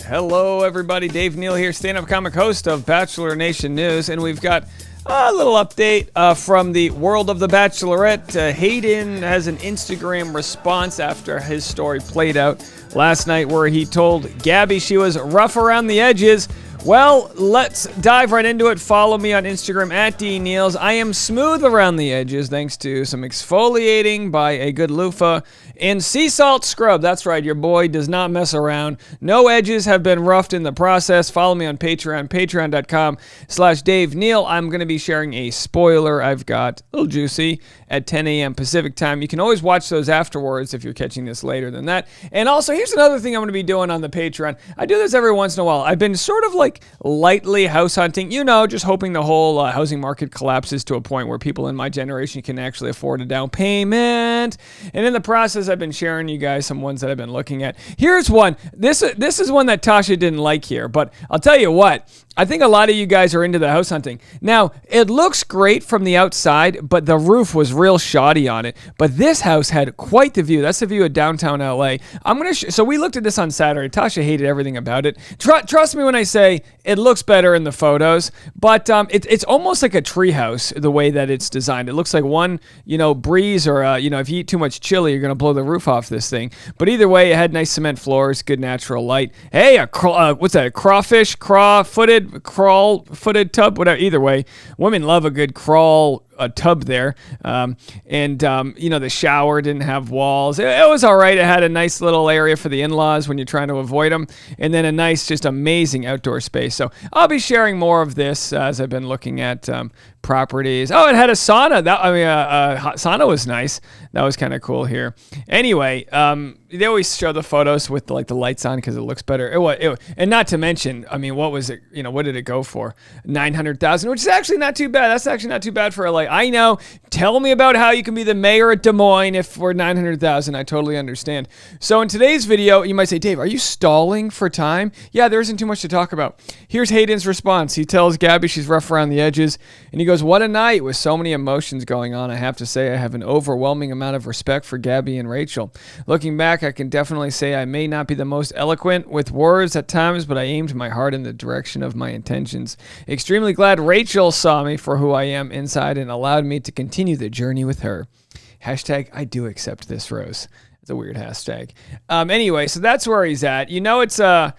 Hello, everybody. Dave Neal here, stand-up comic host of Bachelor Nation News, and we've got a little update from the world of the Bachelorette. Hayden has an Instagram response after his story played out last night where he told Gabby she was rough around the edges. Well, let's dive right into it. Follow me on Instagram at DNeals. I am smooth around the edges thanks to some exfoliating by a good loofah and sea salt scrub. That's right, your boy does not mess around. No edges have been roughed in the process. Follow me on Patreon, patreon.com/Dave Neal. I'm going to be sharing a spoiler I've got, a little juicy, at 10 a.m. Pacific time. You can always watch those afterwards if you're catching this later than that. And also, here's another thing I'm going to be doing on the Patreon. I do this every once in a while. I've been sort of like lightly house hunting, just hoping the whole housing market collapses to a point where people in my generation can actually afford a down payment. And in the process, I've been sharing you guys some ones that I've been looking at. Here's one. This is one that Tasha didn't like here, but I'll tell you what. I think a lot of you guys are into the house hunting. Now, it looks great from the outside, but the roof was real shoddy on it. But this house had quite the view. That's the view of downtown LA. So we looked at this on Saturday. Tasha hated everything about it. Trust me when I say it looks better in the photos, but it's almost like a treehouse the way that it's designed. It looks like one, breeze or if you eat too much chili, you're gonna blow the roof off this thing. But either way, it had nice cement floors, good natural light. Hey, what's that? Crawl-footed tub, whatever. Either way, women love a good crawl tub there. The shower didn't have walls. It was all right. It had a nice little area for the in-laws when you're trying to avoid them. And then a nice, just amazing outdoor space. So I'll be sharing more of this as I've been looking at properties. Oh, it had a sauna. Sauna was nice. That was kind of cool here. Anyway, they always show the photos with the lights on because it looks better. And not to mention, what was it? What did it go for? $900,000, which is actually not too bad. That's actually not too bad for LA. I know. Tell me about how you can be the mayor at Des Moines if we're $900,000. I totally understand. So in today's video, you might say, Dave, are you stalling for time? Yeah, there isn't too much to talk about. Here's Haydens' response. He tells Gabby she's rough around the edges, and he goes, "What a night with so many emotions going on. I have to say I have an overwhelming amount of respect for Gabby and Rachel. Looking back, I can definitely say I may not be the most eloquent with words at times, but I aimed my heart in the direction of my intentions. Extremely glad Rachel saw me for who I am inside and allowed me to continue the journey with her. Hashtag I do accept this rose." It's a weird hashtag. Anyway, so that's where he's at. It's not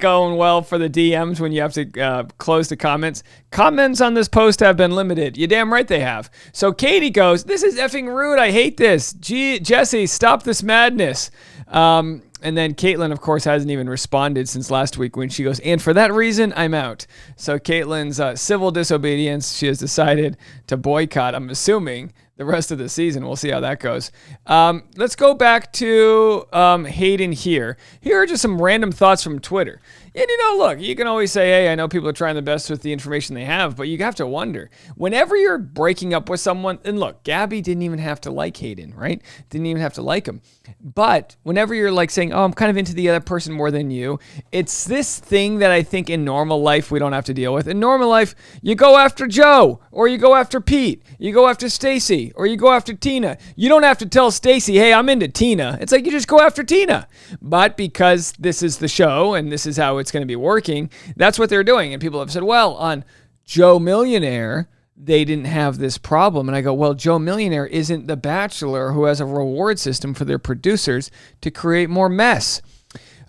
going well for the DMs when you have to close the comments. Comments on this post have been limited. You damn right they have. So Katie goes, "This is effing rude. I hate this. Gee, Jesse, stop this madness." And then Caitlin, of course, hasn't even responded since last week when she goes, "And for that reason, I'm out." So Caitlin's civil disobedience, she has decided to boycott, I'm assuming, the rest of the season. We'll see how that goes. Let's go back to Hayden here. Here are just some random thoughts from Twitter. And look, you can always say, hey, I know people are trying the best with the information they have, but you have to wonder, whenever you're breaking up with someone, and look, Gabby didn't even have to like Hayden, right? Didn't even have to like him. But whenever you're saying, oh, I'm kind of into the other person more than you, it's this thing that I think in normal life we don't have to deal with. In normal life, you go after Joe, or you go after Pete, you go after Stacy, or you go after Tina. You don't have to tell Stacy, hey, I'm into Tina. It's like you just go after Tina. But because this is the show and this is how it's going to be working, that's what they're doing. And people have said, well, on Joe Millionaire, they didn't have this problem. And I go, well, Joe Millionaire isn't The Bachelor who has a reward system for their producers to create more mess.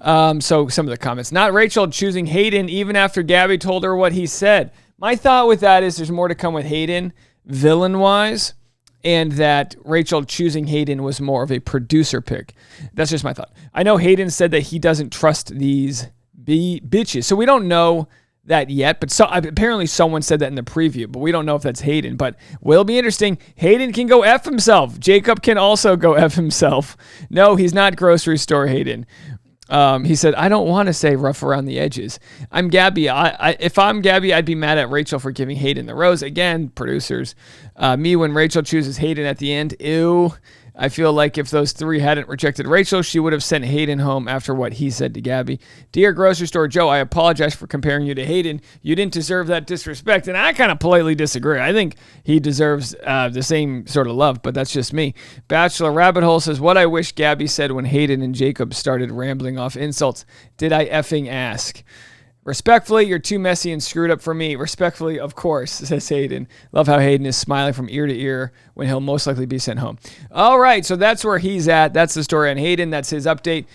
So some of the comments, not Rachel choosing Hayden even after Gabby told her what he said. My thought with that is there's more to come with Hayden villain-wise, and that Rachel choosing Hayden was more of a producer pick. That's just my thought. I know Hayden said that he doesn't trust these bitches, so we don't know that yet, but apparently someone said that in the preview, but we don't know if that's Hayden, but will be interesting. Hayden can go F himself. Jacob can also go F himself. No, he's not grocery store Hayden. He said, I don't want to say rough around the edges. I'm Gabby. If I'm Gabby, I'd be mad at Rachel for giving Hayden the rose. Again, producers. Me when Rachel chooses Hayden at the end. Ew. I feel like if those three hadn't rejected Rachel, she would have sent Hayden home after what he said to Gabby. Dear Grocery Store Joe, I apologize for comparing you to Hayden. You didn't deserve that disrespect, and I kind of politely disagree. I think he deserves the same sort of love, but that's just me. Bachelor Rabbit Hole says, what I wish Gabby said when Hayden and Jacob started rambling off insults. Did I effing ask? Respectfully, you're too messy and screwed up for me. Respectfully, of course, says Hayden. Love how Hayden is smiling from ear to ear when he'll most likely be sent home. All right, so that's where he's at. That's the story on Hayden. That's his update.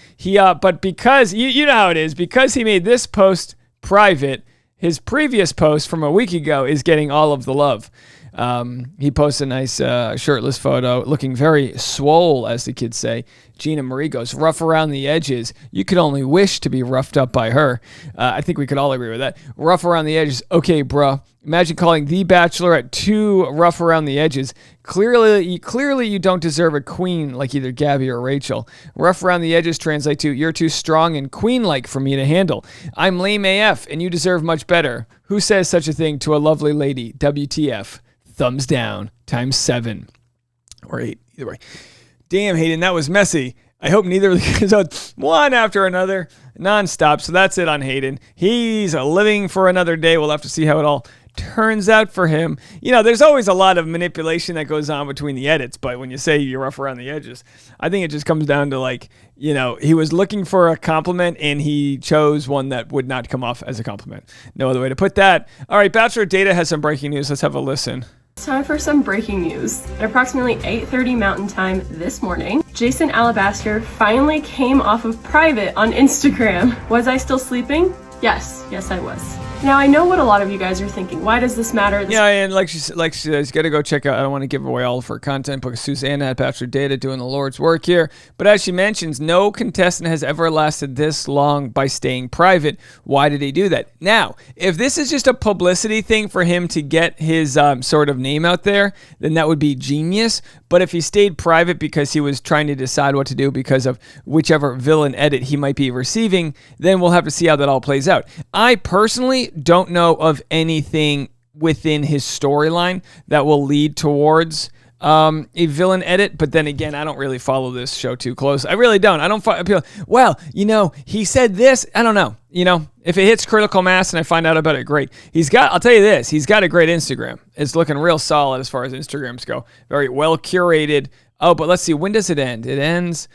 But because, you know how it is, because he made this post private, his previous post from a week ago is getting all of the love. He posts a nice shirtless photo, looking very swole, as the kids say. Gina Marie goes, rough around the edges. You could only wish to be roughed up by her. I think we could all agree with that. Rough around the edges. Okay, bruh. Imagine calling The Bachelorette too rough around the edges. Clearly you don't deserve a queen like either Gabby or Rachel. Rough around the edges translate to, you're too strong and queen-like for me to handle. I'm lame AF, and you deserve much better. Who says such a thing to a lovely lady? WTF. Thumbs down times 7 or 8, either way. Damn, Hayden, that was messy. I hope neither of the kids out one after another, nonstop. So that's it on Hayden. He's living for another day. We'll have to see how it all turns out for him. You know, there's always a lot of manipulation that goes on between the edits, but when you say you're rough around the edges, I think it just comes down to, like, you know, he was looking for a compliment and he chose one that would not come off as a compliment. No other way to put that. All right, Bachelor Data has some breaking news. Let's have a listen. It's time for some breaking news. At approximately 8:30 Mountain Time this morning, Jason Alabaster finally came off of private on Instagram. Was I still sleeping? Yes, I was. Now, I know what a lot of you guys are thinking. Why does this matter? Yeah, and like she says, got to go check out. I don't want to give away all of her content, but Susanna at Bachelor Data doing the Lord's work here. But as she mentions, no contestant has ever lasted this long by staying private. Why did he do that? Now, if this is just a publicity thing for him to get his sort of name out there, then that would be genius. But if he stayed private because he was trying to decide what to do because of whichever villain edit he might be receiving, then we'll have to see how that all plays out. I personally don't know of anything within his storyline that will lead towards a villain edit, but then again, I don't really follow this show too close. I really don't. I don't feel, well, you know, he said this. I don't know. You know, if it hits critical mass and I find out about it, great. I'll tell you this, he's got a great Instagram. It's looking real solid as far as Instagrams go. Very well curated. Oh, but let's see, when does it end? It ends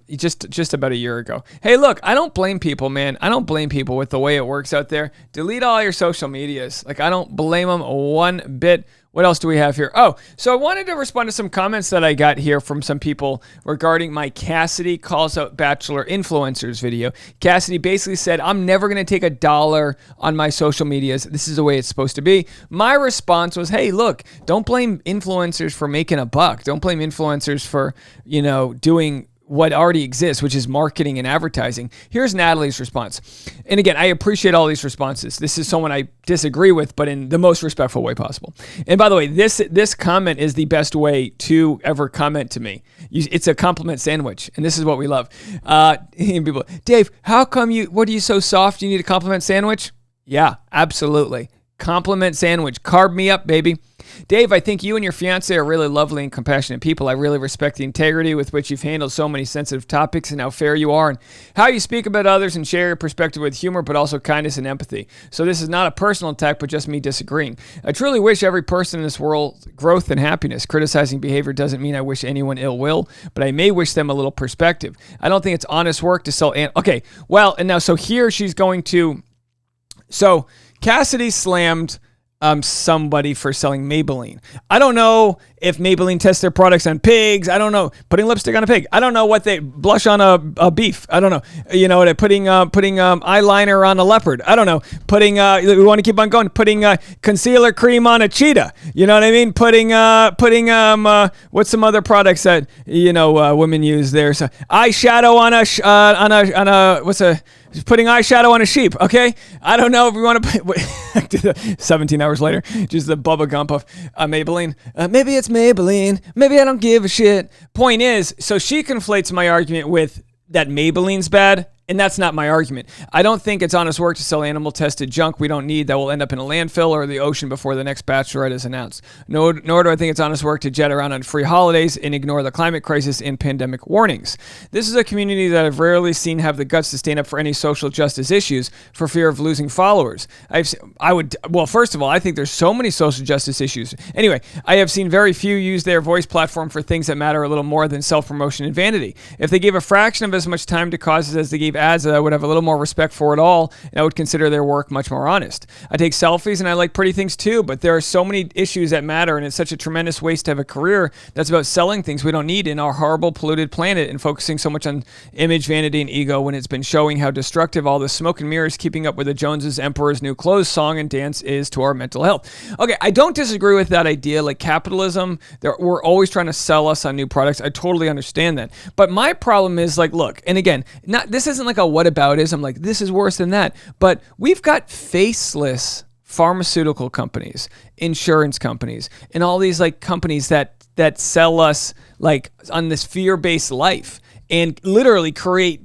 just about a year ago. Hey, look, I don't blame people, man. I don't blame people with the way it works out there. Delete all your social medias. Like, I don't blame them one bit. What else do we have here? Oh, so I wanted to respond to some comments that I got here from some people regarding my Cassidy calls out Bachelor influencers video. Cassidy basically said, I'm never going to take $1 on my social medias. This is the way it's supposed to be. My response was, hey, look, don't blame influencers for making a buck. Don't blame influencers for, you know, doing what already exists, which is marketing and advertising. Here's Natalie's response. And again, I appreciate all these responses. This is someone I disagree with, but in the most respectful way possible. And by the way, this comment is the best way to ever comment to me. It's a compliment sandwich, and this is what we love. People, Dave, what are you so soft? You need a compliment sandwich? Yeah, absolutely. Compliment sandwich. Carb me up, baby. Dave, I think you and your fiance are really lovely and compassionate people. I really respect the integrity with which you've handled so many sensitive topics and how fair you are and how you speak about others and share your perspective with humor, but also kindness and empathy. So this is not a personal attack, but just me disagreeing. I truly wish every person in this world growth and happiness. Criticizing behavior doesn't mean I wish anyone ill will, but I may wish them a little perspective. I don't think it's honest work to sell. Okay, well, and now, so here she's going to, so Cassidy slammed somebody for selling Maybelline. I don't know if Maybelline tests their products on pigs. I don't know. Putting lipstick on a pig. I don't know what they blush on a beef. I don't know. You know, putting eyeliner on a leopard. I don't know. We want to keep on going. Putting concealer cream on a cheetah. You know what I mean? Putting what's some other products that, you know, women use there? So eyeshadow putting eyeshadow on a sheep, okay? I don't know if we want to put 17 hours later, just the Bubba Gump of Maybelline. Maybe it's Maybelline. Maybe I don't give a shit. Point is, so she conflates my argument with that Maybelline's bad And that's not my argument. I don't think it's honest work to sell animal-tested junk we don't need that will end up in a landfill or the ocean before the next Bachelorette is announced. Nor do I think it's honest work to jet around on free holidays and ignore the climate crisis and pandemic warnings. This is a community that I've rarely seen have the guts to stand up for any social justice issues for fear of losing followers. First of all, I think there's so many social justice issues. Anyway, I have seen very few use their voice platform for things that matter a little more than self-promotion and vanity. If they gave a fraction of as much time to causes as they gave ads, I would have a little more respect for it all, and I would consider their work much more honest. I take selfies and I like pretty things too, but there are so many issues that matter, and it's such a tremendous waste to have a career that's about selling things we don't need in our horrible, polluted planet and focusing so much on image, vanity, and ego when it's been showing how destructive all the smoke and mirrors keeping up with the Joneses' Emperor's New Clothes song and dance is to our mental health. Okay, I don't disagree with that idea. Like capitalism, we're always trying to sell us on new products. I totally understand that. But my problem is like, look, and again, this isn't like a whataboutism, like this is worse than that, but we've got faceless pharmaceutical companies, insurance companies, and all these like companies that sell us like on this fear-based life and literally create,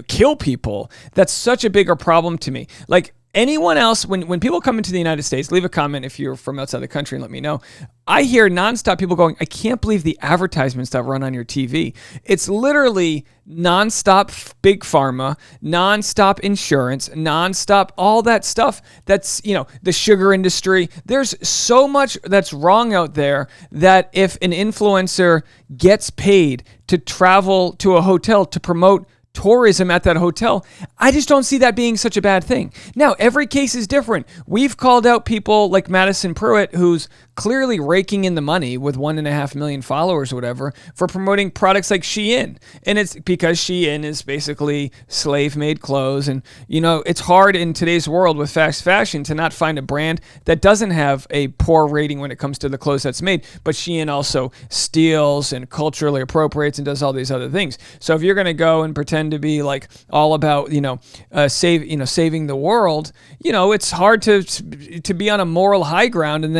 kill people. That's such a bigger problem to me. Like anyone else, when people come into the United States, leave a comment if you're from outside the country and let me know. I hear nonstop people going, I can't believe the advertisements that run on your TV. It's literally nonstop big pharma, nonstop insurance, nonstop all that stuff. That's, the sugar industry. There's so much that's wrong out there that if an influencer gets paid to travel to a hotel to promote tourism at that hotel, I just don't see that being such a bad thing. Now, every case is different. We've called out people like Madison Pruitt, who's clearly raking in the money with 1.5 million followers or whatever for promoting products like Shein. And it's because Shein is basically slave-made clothes. And, it's hard in today's world with fast fashion to not find a brand that doesn't have a poor rating when it comes to the clothes that's made. But Shein also steals and culturally appropriates and does all these other things. So if you're going to go and pretend to be like all about, saving the world, it's hard to be on a moral high ground and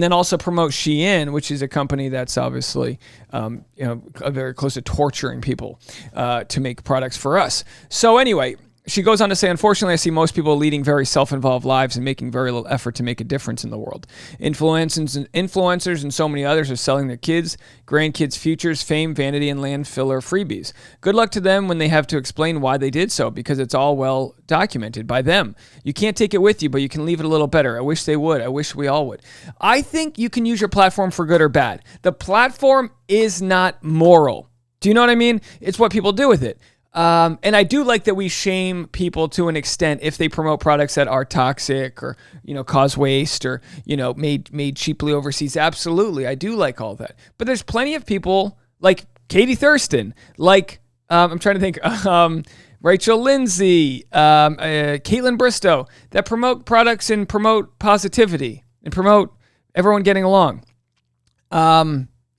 then also promote Shein, which is a company that's obviously, very close to torturing people to make products for us. So anyway, she goes on to say, unfortunately, I see most people leading very self-involved lives and making very little effort to make a difference in the world. Influencers and so many others are selling their kids, grandkids' futures, fame, vanity, and landfiller freebies. Good luck to them when they have to explain why they did so, because it's all well documented by them. You can't take it with you, but you can leave it a little better. I wish they would. I wish we all would. I think you can use your platform for good or bad. The platform is not moral. Do you know what I mean? It's what people do with it. And I do like that we shame people to an extent if they promote products that are toxic or, cause waste or, made cheaply overseas. Absolutely. I do like all that. But there's plenty of people like Katie Thurston, like, I'm trying to think, Rachel Lindsay, Caitlin Bristow, that promote products and promote positivity and promote everyone getting along.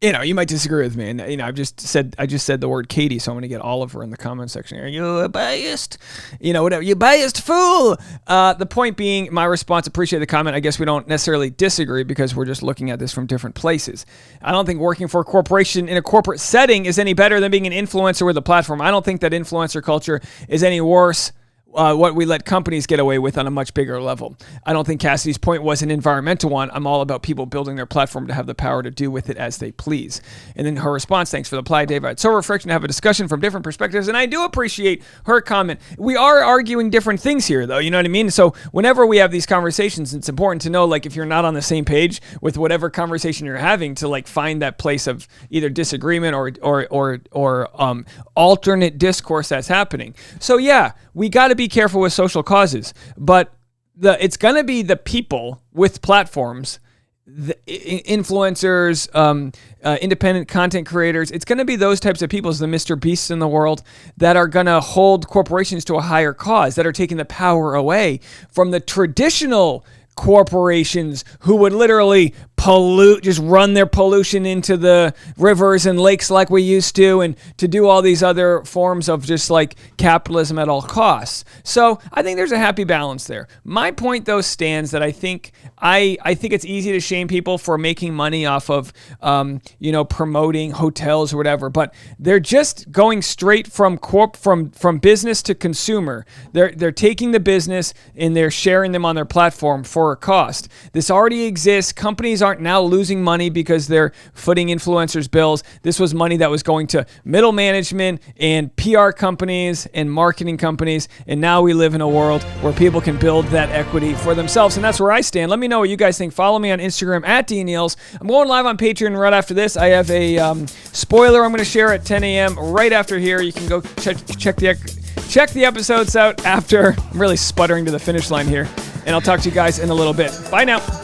You might disagree with me, and I just said the word Katie, so I'm going to get Oliver in the comment section. Are you a biased? Whatever. You biased fool. The point being, my response. Appreciate the comment. I guess we don't necessarily disagree because we're just looking at this from different places. I don't think working for a corporation in a corporate setting is any better than being an influencer with a platform. I don't think that influencer culture is any worse. What we let companies get away with on a much bigger level. I don't think Cassidy's point was an environmental one. I'm all about people building their platform to have the power to do with it as they please. And then her response, thanks for the reply, Dave. It's so refreshing to have a discussion from different perspectives, and I do appreciate her comment. We are arguing different things here, though, you know what I mean? So whenever we have these conversations, it's important to know, like, if you're not on the same page with whatever conversation you're having, to like find that place of either disagreement or alternate discourse that's happening. So yeah, we got to be careful with social causes, but it's going to be the people with platforms, the influencers, independent content creators. It's going to be those types of people, the Mr. Beasts in the world, that are going to hold corporations to a higher cause, that are taking the power away from the traditional corporations who would literally pollute, just run their pollution into the rivers and lakes like we used to, and to do all these other forms of just like capitalism at all costs. So I think there's a happy balance there. My point though stands that I think it's easy to shame people for making money off of promoting hotels or whatever, but they're just going straight from business to consumer. They're taking the business and they're sharing them on their platform for a cost. This already exists. Companies aren't now losing money because they're footing influencers' bills. This was money that was going to middle management and PR companies and marketing companies, and now we live in a world where people can build that equity for themselves, and that's where I stand. Let me know what you guys think. Follow me on Instagram at DNeals. I'm going live on Patreon right after this. I have a spoiler I'm going to share at 10 a.m. right after here. You can go check the episodes out after. I'm really sputtering to the finish line here, and I'll talk to you guys in a little bit. Bye now.